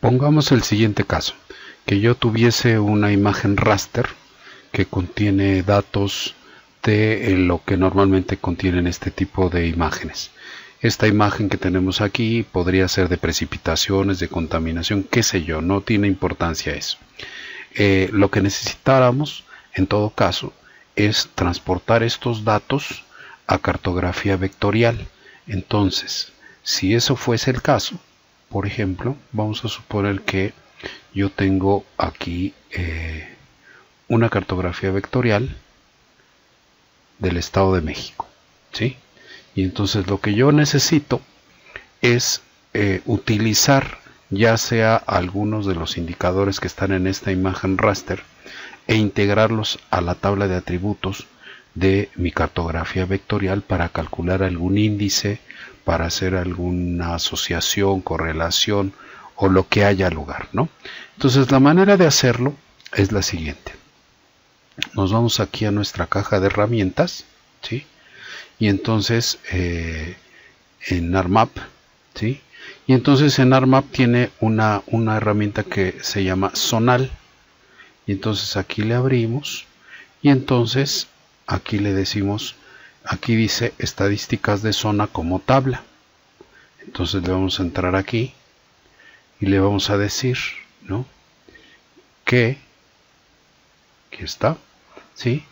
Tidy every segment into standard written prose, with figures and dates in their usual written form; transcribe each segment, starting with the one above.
Pongamos el siguiente caso, que yo tuviese una imagen raster que contiene datos de lo que normalmente contienen este tipo de imágenes. Esta imagen que tenemos aquí podría ser de precipitaciones, de contaminación, qué sé yo, no tiene importancia eso. Lo que necesitáramos, en todo caso, es transportar estos datos a cartografía vectorial. Entonces, si eso fuese el caso, por ejemplo, vamos a suponer que yo tengo aquí una cartografía vectorial del Estado de México, ¿sí? Y entonces lo que yo necesito es utilizar ya sea algunos de los indicadores que están en esta imagen raster e integrarlos a la tabla de atributos de mi cartografía vectorial para calcular algún índice, para hacer alguna asociación, correlación o lo que haya lugar, ¿no? Entonces la manera de hacerlo es la siguiente. Nos vamos aquí a nuestra caja de herramientas, ¿sí? Y entonces en ArcMap, ¿sí? Y entonces en ArcMap tiene una herramienta que se llama Zonal. Y entonces aquí le abrimos y entonces aquí le decimos, aquí dice estadísticas de zona como tabla. Entonces le vamos a entrar aquí y le vamos a decir, ¿no? Que aquí está, ¿sí?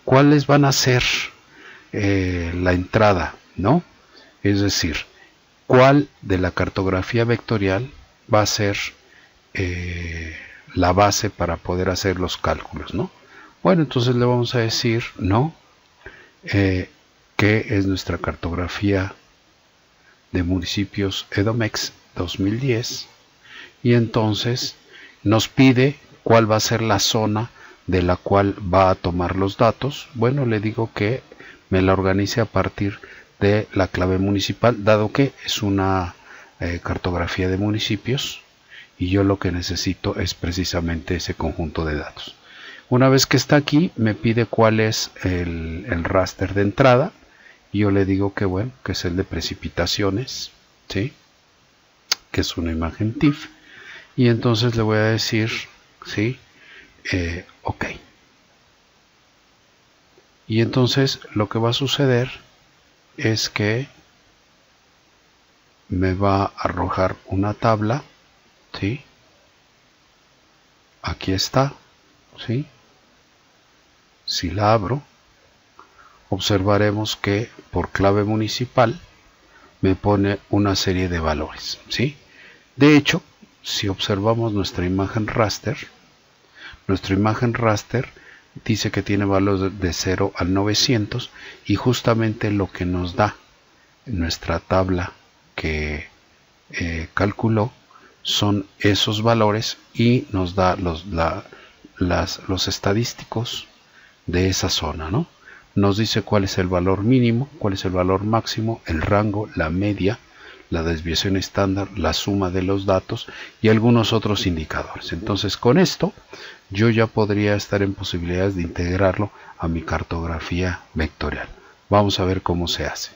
¿Cuáles van a ser la entrada, ¿no? Es decir, ¿cuál de la cartografía vectorial va a ser la base para poder hacer los cálculos, ¿no? Bueno, entonces le vamos a decir, ¿no? Que es nuestra cartografía de municipios Edomex 2010 y entonces nos pide cuál va a ser la zona de la cual va a tomar los datos. Bueno, le digo que me la organice a partir de la clave municipal, dado que es una cartografía de municipios y yo lo que necesito es precisamente ese conjunto de datos. Una vez que está aquí, me pide cuál es el raster de entrada y yo le digo que bueno, que es el de precipitaciones, ¿sí? Que es una imagen TIFF y entonces le voy a decir, ¿sí? OK. Y entonces lo que va a suceder es que me va a arrojar una tabla, ¿sí? Aquí está, ¿sí? Si la abro, observaremos que por clave municipal me pone una serie de valores, ¿sí? De hecho, si observamos nuestra imagen raster dice que tiene valores de 0 al 900 y justamente lo que nos da nuestra tabla que calculó son esos valores y nos da los estadísticos de esa zona, ¿no? Nos dice cuál es el valor mínimo, cuál es el valor máximo, el rango, la media, la desviación estándar, la suma de los datos y algunos otros indicadores. Entonces con esto yo ya podría estar en posibilidades de integrarlo a mi cartografía vectorial. Vamos a ver cómo se hace.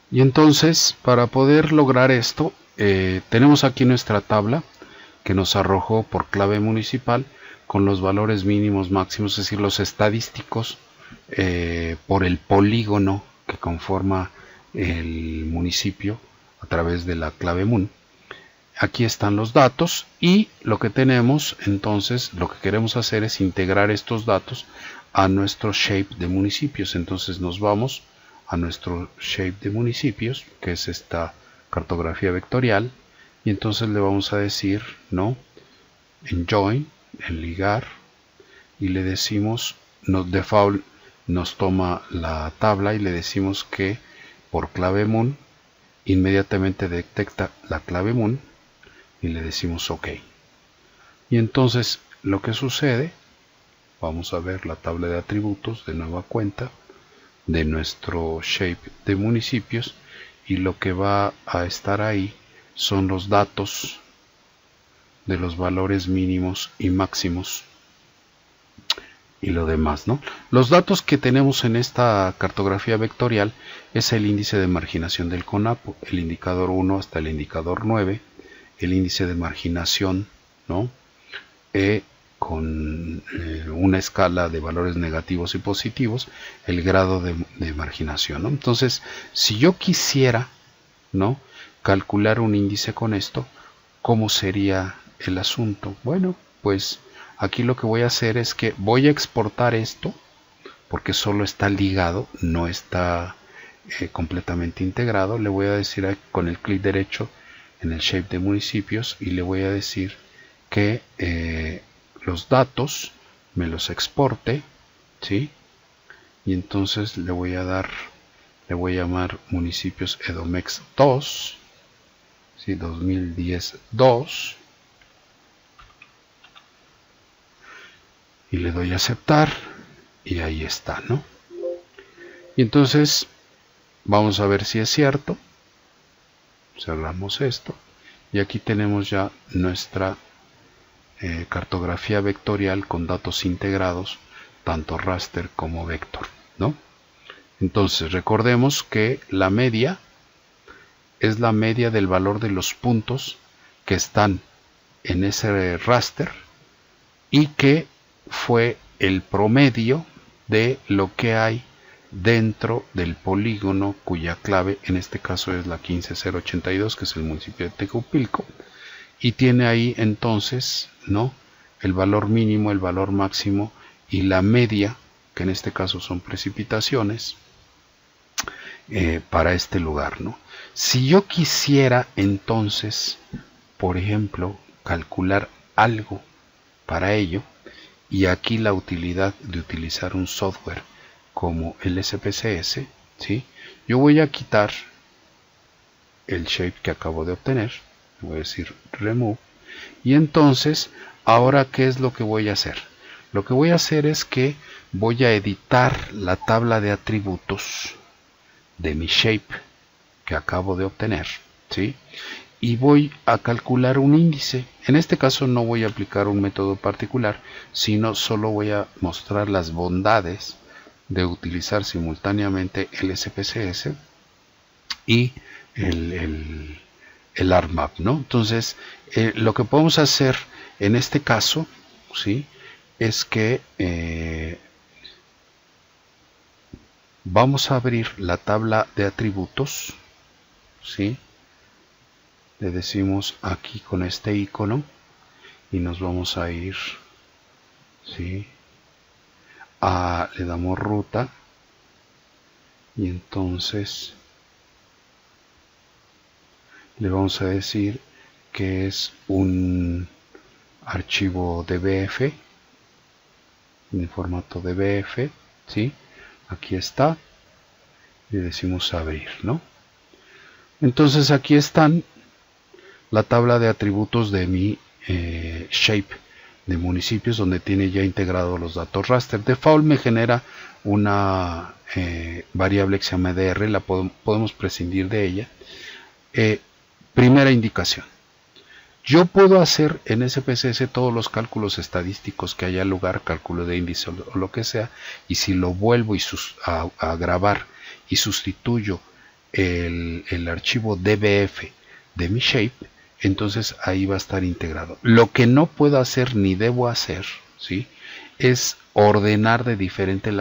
Y entonces para poder lograr esto tenemos aquí nuestra tabla que nos arrojó por clave municipal con los valores mínimos, máximos, es decir, los estadísticos por el polígono que conforma el municipio a través de la clave mun. Aquí están los datos y lo que tenemos, entonces, lo que queremos hacer es integrar estos datos a nuestro shape de municipios. Entonces nos vamos a nuestro shape de municipios, que es esta cartografía vectorial, y entonces le vamos a decir, ¿no? En join, en ligar, y le decimos, default nos toma la tabla y le decimos que por clave mun inmediatamente detecta la clave mun y le decimos OK. Y entonces lo que sucede, vamos a ver la tabla de atributos de nueva cuenta de nuestro shape de municipios y lo que va a estar ahí son los datos de los valores mínimos y máximos y lo demás, ¿no? Los datos que tenemos en esta cartografía vectorial es el índice de marginación del CONAPO, el indicador 1 hasta el indicador 9, el índice de marginación, ¿no? Con una escala de valores negativos y positivos, el grado de marginación, ¿no? Entonces, si yo quisiera, ¿no?, calcular un índice con esto, ¿cómo sería el asunto? Bueno, pues aquí lo que voy a hacer es que voy a exportar esto, porque solo está ligado, no está completamente integrado. Le voy a decir con el clic derecho en el shape de municipios y le voy a decir que los datos me los exporte, ¿sí? Y entonces le voy a llamar municipios Edomex 2, ¿sí? 2010-2, y le doy a aceptar y ahí está, ¿no? Y entonces vamos a ver si es cierto. Cerramos esto y aquí tenemos ya nuestra cartografía vectorial con datos integrados, tanto raster como vector, ¿no? Entonces recordemos que la media es la media del valor de los puntos que están en ese raster y que fue el promedio de lo que hay dentro del polígono cuya clave en este caso es la 15082, que es el municipio de Tecupilco, y tiene ahí entonces, ¿no?, el valor mínimo, el valor máximo y la media, que en este caso son precipitaciones, para este lugar, ¿no? Si yo quisiera entonces, por ejemplo, calcular algo para ello, y aquí la utilidad de utilizar un software como el SPSS, ¿sí?, yo voy a quitar el shape que acabo de obtener, voy a decir remove, y entonces ahora ¿qué es lo que voy a hacer? Lo que voy a hacer es que voy a editar la tabla de atributos de mi shape que acabo de obtener, ¿sí?, y voy a calcular un índice. En este caso no voy a aplicar un método particular, sino solo voy a mostrar las bondades de utilizar simultáneamente el SPSS y el ArcMap, ¿no? Entonces, lo que podemos hacer en este caso, ¿sí?, es que vamos a abrir la tabla de atributos, ¿sí? Le decimos aquí con este icono y nos vamos a ir, ¿sí?, le damos ruta y entonces le vamos a decir que es un archivo DBF en formato DBF, ¿sí? Aquí está, le decimos abrir, ¿no? Entonces aquí están la tabla de atributos de mi shape de municipios, donde tiene ya integrado los datos raster. Default me genera una variable que se llama DR, la podemos prescindir de ella. Primera indicación: yo puedo hacer en SPSS todos los cálculos estadísticos que haya lugar, cálculo de índice o lo que sea, y si lo vuelvo a grabar y sustituyo el archivo DBF de mi shape, entonces ahí va a estar integrado. Lo que no puedo hacer ni debo hacer, ¿sí?, es ordenar de diferente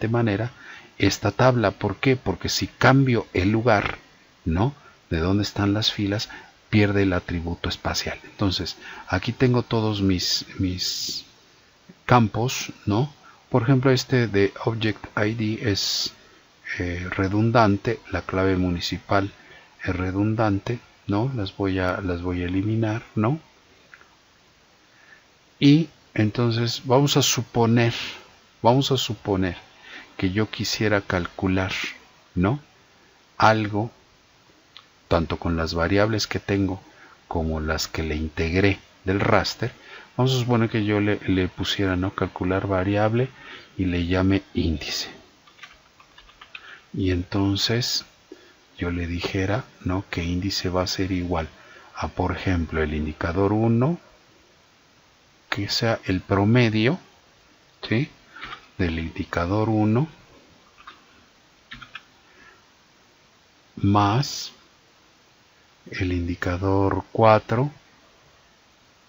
manera esta tabla. ¿Por qué? Porque si cambio el lugar, ¿no?, de dónde están las filas, pierde el atributo espacial. Entonces aquí tengo todos mis campos, ¿no? Por ejemplo, este de Object ID es redundante, la clave municipal es redundante, ¿no? Las voy a eliminar, ¿no? Y entonces vamos a suponer que yo quisiera calcular, ¿no?, algo tanto con las variables que tengo como las que le integré del raster. Vamos a suponer que yo le pusiera, ¿no?, calcular variable y le llame índice. Y entonces yo le dijera, ¿no?, que índice va a ser igual a, por ejemplo, el indicador 1, que sea el promedio, ¿sí? Del indicador 1 más el indicador 4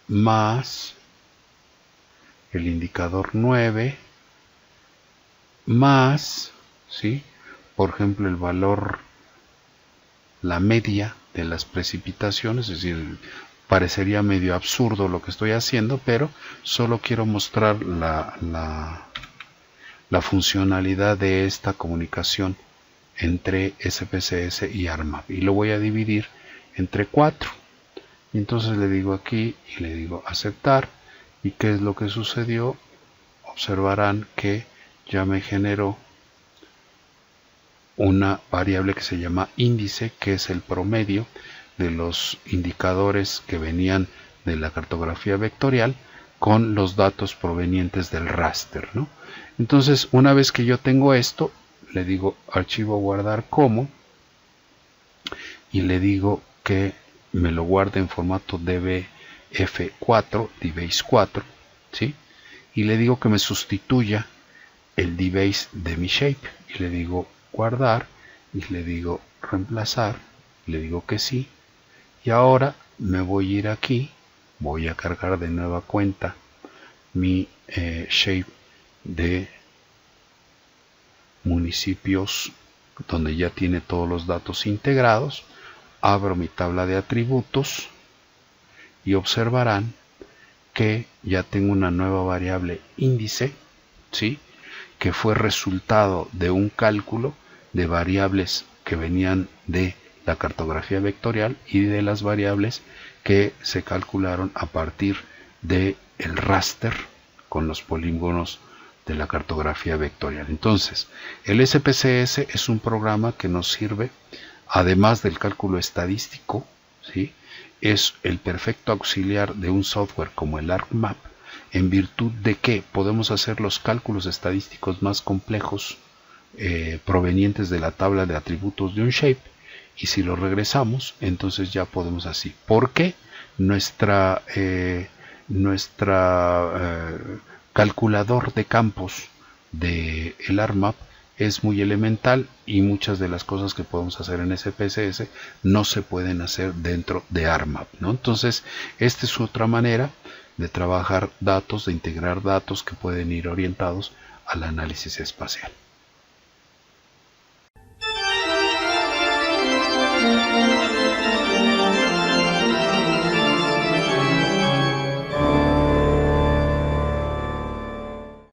más el indicador 9 más, ¿sí? Por ejemplo, el valor, la media de las precipitaciones, es decir, parecería medio absurdo lo que estoy haciendo, pero solo quiero mostrar la funcionalidad de esta comunicación entre SPSS y ARMAP, y lo voy a dividir entre 4. Entonces le digo aquí y le digo aceptar, y ¿qué es lo que sucedió? Observarán que ya me generó una variable que se llama índice, que es el promedio de los indicadores que venían de la cartografía vectorial con los datos provenientes del raster, ¿no? Entonces, una vez que yo tengo esto, le digo archivo guardar como, y le digo que me lo guarde en formato dbf4, dbase4, ¿sí? Y le digo que me sustituya el dbase de mi shape, y le digo guardar, y le digo reemplazar, le digo que sí, y ahora me voy a ir aquí, voy a cargar de nueva cuenta mi shape de municipios donde ya tiene todos los datos integrados, abro mi tabla de atributos y observarán que ya tengo una nueva variable índice, ¿sí? Que fue resultado de un cálculo de variables que venían de la cartografía vectorial y de las variables que se calcularon a partir del raster con los polígonos de la cartografía vectorial. Entonces, el SPSS es un programa que nos sirve, además del cálculo estadístico, ¿sí? Es el perfecto auxiliar de un software como el ArcMap, en virtud de que podemos hacer los cálculos estadísticos más complejos provenientes de la tabla de atributos de un shape, y si lo regresamos, entonces ya podemos así. ¿Por qué? Nuestra calculador de campos de el ArcMap es muy elemental, y muchas de las cosas que podemos hacer en SPSS no se pueden hacer dentro de ArcMap, ¿no? Entonces, esta es otra manera de trabajar datos, de integrar datos que pueden ir orientados al análisis espacial.